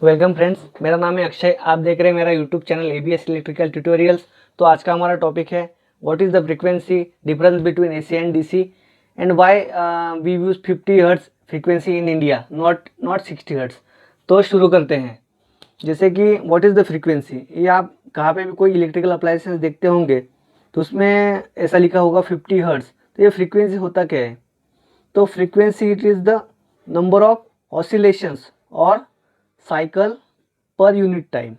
Welcome friends, मेरा नाम है अक्षय। आप देख रहे हैं मेरा YouTube channel ABS electrical tutorials. तो आज का हमारा टॉपिक है what is the frequency difference between AC and DC and why we use 50 hertz frequency in India, not 60 hertz. तो शुरू करते हैं। जैसे कि व्हाट इज़ द फ्रीक्वेंसी, ये आप कहाँ पे भी कोई इलेक्ट्रिकल अप्लायंसेस देखते होंगे तो उसमें ऐसा लिखा होगा 50 हर्ट्ज। तो ये फ्रीक्वेंसी होता क्या है? तो frequency it is the number of oscillations और साइकिल पर यूनिट टाइम।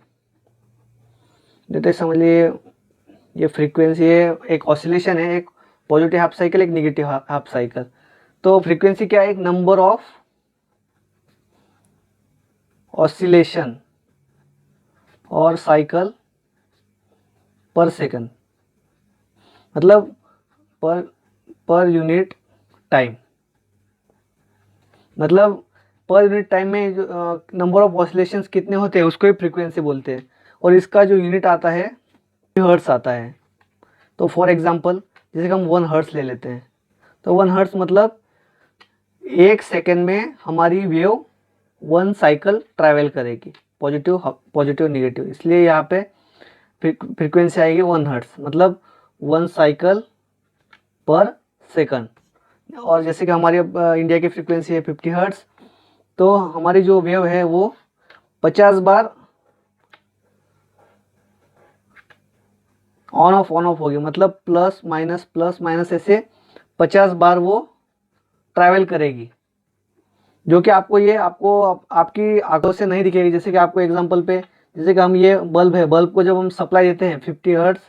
जैसे समझ लीजिए ये फ्रीक्वेंसी है, एक ऑसिलेशन है, एक पॉजिटिव हाफ साइकिल, एक नेगेटिव हाफ साइकिल। तो फ्रीक्वेंसी क्या है? एक नंबर ऑफ ऑसिलेशन और साइकिल पर सेकंड, मतलब पर पर यूनिट टाइम। मतलब पर यूनिट टाइम में जो नंबर ऑफ ऑसिलेशंस कितने होते हैं उसको ही फ्रीक्वेंसी बोलते हैं। और इसका जो यूनिट आता है हर्ट्स आता है। तो फॉर एग्जांपल जैसे कि हम 1 हर्ट्स ले लेते हैं, तो 1 हर्ट्स मतलब 1 सेकेंड में हमारी वेव 1 साइकिल ट्रैवल करेगी, पॉजिटिव नेगेटिव। इसलिए यहाँ पे फ्रीक्वेंसी आएगी 1 हर्ट्स, मतलब 1 साइकिल पर सेकंड। और जैसे कि हमारी इंडिया की फ्रीक्वेंसी है 50 हर्ट्स, तो हमारी जो वेव है वो 50 बार ऑन ऑफ होगी, मतलब प्लस माइनस ऐसे 50 बार वो ट्रैवल करेगी, जो कि आपको आपकी आंखों से नहीं दिखेगी। जैसे कि आपको एग्जांपल पे, जैसे कि हम ये बल्ब है, बल्ब को जब हम सप्लाई देते हैं 50 हर्ट्ज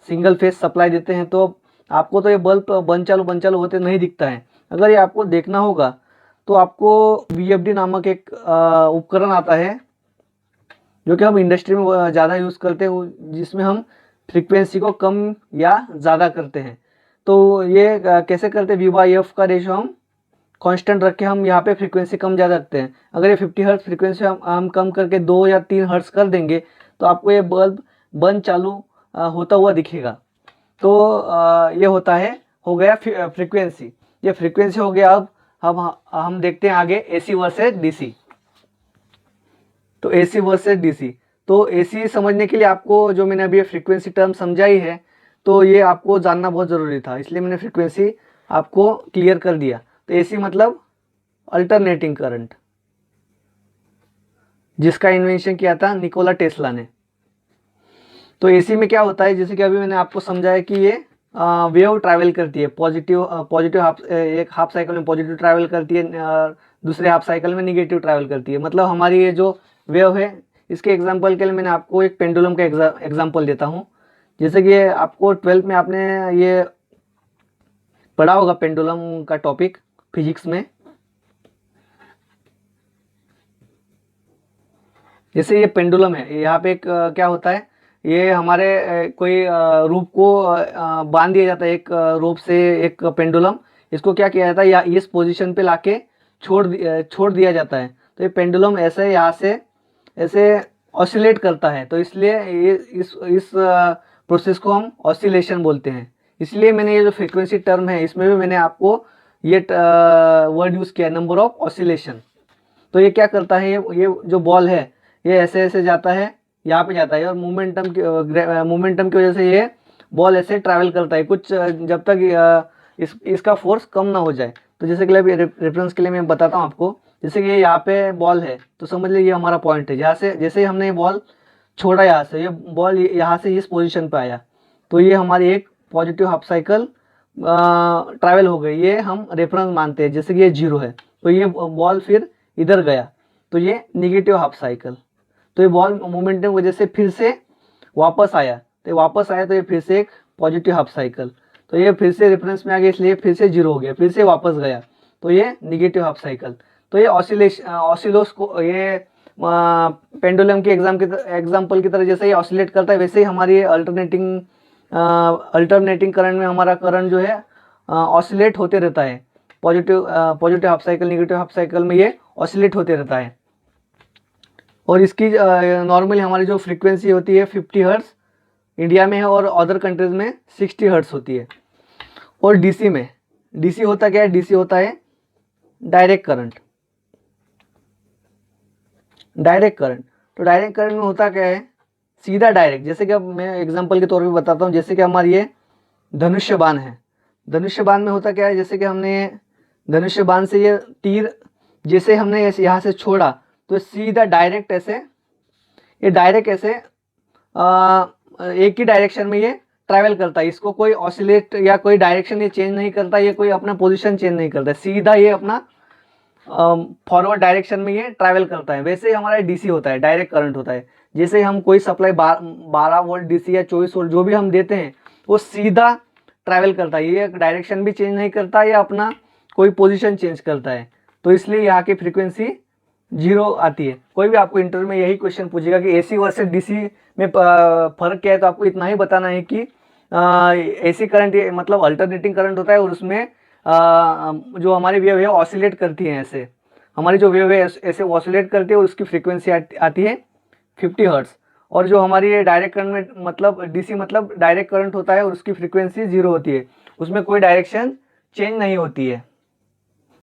सिंगल फेस सप्लाई देते हैं, तो आपको तो ये बल्ब बंद चालू होते नहीं दिखता है। अगर ये आपको देखना होगा तो आपको VFD नामक एक उपकरण आता है जो कि हम इंडस्ट्री में ज़्यादा यूज़ करते हैं, जिसमें हम फ्रीक्वेंसी को कम या ज़्यादा करते हैं। तो ये कैसे करते हैं? V/F का रेशो हम कांस्टेंट रख के हम यहाँ पे फ्रीक्वेंसी कम ज़्यादा रखते हैं। अगर ये 50 हर्ट्ज फ्रीक्वेंसी हम कम करके 2 या 3 हर्ट्ज कर देंगे तो आपको ये बल्ब बंद चालू होता हुआ दिखेगा। तो ये होता है, हो गया फ्रीक्वेंसी। ये फ्रीक्वेंसी हो गया। अब हम देखते हैं आगे AC वर्सेस DC। तो AC वर्सेस DC, तो AC समझने के लिए आपको जो मैंने अभी फ्रीक्वेंसी टर्म समझाई है, तो ये आपको जानना बहुत ज़रूरी था, इसलिए मैंने फ्रीक्वेंसी आपको क्लियर कर दिया। तो AC मतलब अल्टरनेटिंग करंट, जिसका इन्वेंशन किया था निकोला टेस्ला ने। तो AC में क्या होता है, जैसे कि अभी मैंने आपको समझाया कि ये वेव ट्रैवल करती है, पॉजिटिव एक हाफ साइकिल में पॉजिटिव ट्रैवल करती है, दूसरे हाफ साइकिल में निगेटिव ट्रैवल करती है। मतलब हमारी ये जो वेव है, इसके एग्जांपल के लिए मैं आपको एक पेंडुलम का एग्जांपल देता हूँ। जैसे कि आपको 12th में आपने ये पढ़ा होगा पेंडुलम का टॉपिक फिजिक्स में। जैसे ये पेंडुलम है, यहाँ पे एक क्या होता है, ये हमारे कोई रूप को बांध दिया जाता है, एक रूप से एक पेंडुलम। इसको क्या किया जाता है, या इस पोजीशन पे लाके छोड़ दिया जाता है। तो ये पेंडुलम ऐसे यहाँ से ऐसे ऑसिलेट करता है, तो इसलिए ये इस प्रोसेस को हम ऑसिलेशन बोलते हैं। इसलिए मैंने ये जो फ्रीक्वेंसी टर्म है इसमें भी मैंने आपको ये वर्ड यूज़ किया, नंबर ऑफ ऑसिलेशन। तो ये क्या करता है, ये जो बॉल है ये ऐसे ऐसे जाता है, यहाँ पे जाता है, और मोमेंटम की वजह से ये बॉल ऐसे ट्रैवल करता है कुछ जब तक इसका फोर्स कम ना हो जाए। तो जैसे कि रेफरेंस के लिए मैं बताता हूँ आपको। जैसे कि ये यहाँ पे बॉल है, तो समझ लीजिए ये हमारा पॉइंट है, जहाँ से जैसे ही हमने ये बॉल छोड़ा, यहाँ से ये बॉल यहाँ से इस पोजिशन पर आया, तो ये हमारी एक पॉजिटिव हाफ साइकिल ट्रैवल हो गई, ये हम रेफरेंस मानते हैं। जैसे कि ये 0 है, तो ये बॉल फिर इधर गया, तो ये निगेटिव हाफ साइकिल। तो ये बॉल मोमेंटम की वजह से फिर से वापस आया, तो ये फिर से एक पॉजिटिव हाफ साइकिल। तो ये फिर से रेफरेंस में आ गया, इसलिए फिर से 0 हो गया, फिर से वापस गया, तो ये निगेटिव हाफ साइकिल। तो ये ऑसिलोस को ये पेंडुलम के एग्जाम्पल की तरह जैसे ये ऑसिलेट करता है, वैसे ही हमारी अल्टरनेटिंग करंट में हमारा करंट जो है ऑसिलेट होते रहता है। Positive half cycle negative half cycle में ये ऑसिलेट होते रहता है। और इसकी नॉर्मली हमारी जो फ्रीक्वेंसी होती है 50 हर्ट्ज इंडिया में है, और अदर कंट्रीज में 60 हर्ट्ज होती है। और डीसी होता क्या है? डीसी होता है डायरेक्ट करंट। डायरेक्ट करंट, तो डायरेक्ट करंट में होता क्या है, सीधा डायरेक्ट, जैसे कि अब मैं एग्जांपल के तौर पे बताता हूँ, जैसे कि हमारी ये धनुष्य बाण है, धनुष्य बाण में होता क्या है, जैसे कि हमने धनुष्य बाण से ये तीर जैसे हमने यहाँ से छोड़ा तो सीधा डायरेक्ट ऐसे, ये डायरेक्ट ऐसे एक ही डायरेक्शन में ये ट्रैवल करता है, इसको कोई ऑसिलेट या कोई डायरेक्शन ये चेंज नहीं करता, ये कोई अपना पोजीशन चेंज नहीं करता, सीधा ये अपना फॉरवर्ड डायरेक्शन में ये ट्रैवल करता है। वैसे ही हमारा डीसी होता है, डायरेक्ट करंट होता है। जैसे हम कोई सप्लाई 12 वोल्ट डीसी या 24 वोल्ट जो भी हम देते हैं वो सीधा ट्रैवल करता है, ये डायरेक्शन भी चेंज नहीं करता, या अपना कोई पोजीशन चेंज करता है, तो इसलिए यहाँ की फ्रीक्वेंसी 0 आती है। कोई भी आपको इंटरव्यू में यही क्वेश्चन पूछेगा कि एसी वर्सेस डीसी में फर्क क्या है, तो आपको इतना ही बताना है कि एसी करंट मतलब अल्टरनेटिंग करंट होता है, और उसमें जो हमारी वेव है ऑसिलेट करती है, ऐसे हमारी जो वेव है ऐसे ऑसिलेट करती है, और उसकी फ्रीक्वेंसी आती है 50 हर्ट्ज। और जो हमारी ये डायरेक्ट करंट में मतलब डीसी मतलब डायरेक्ट करंट होता है और उसकी फ्रीक्वेंसी 0 होती है, उसमें कोई डायरेक्शन चेंज नहीं होती है।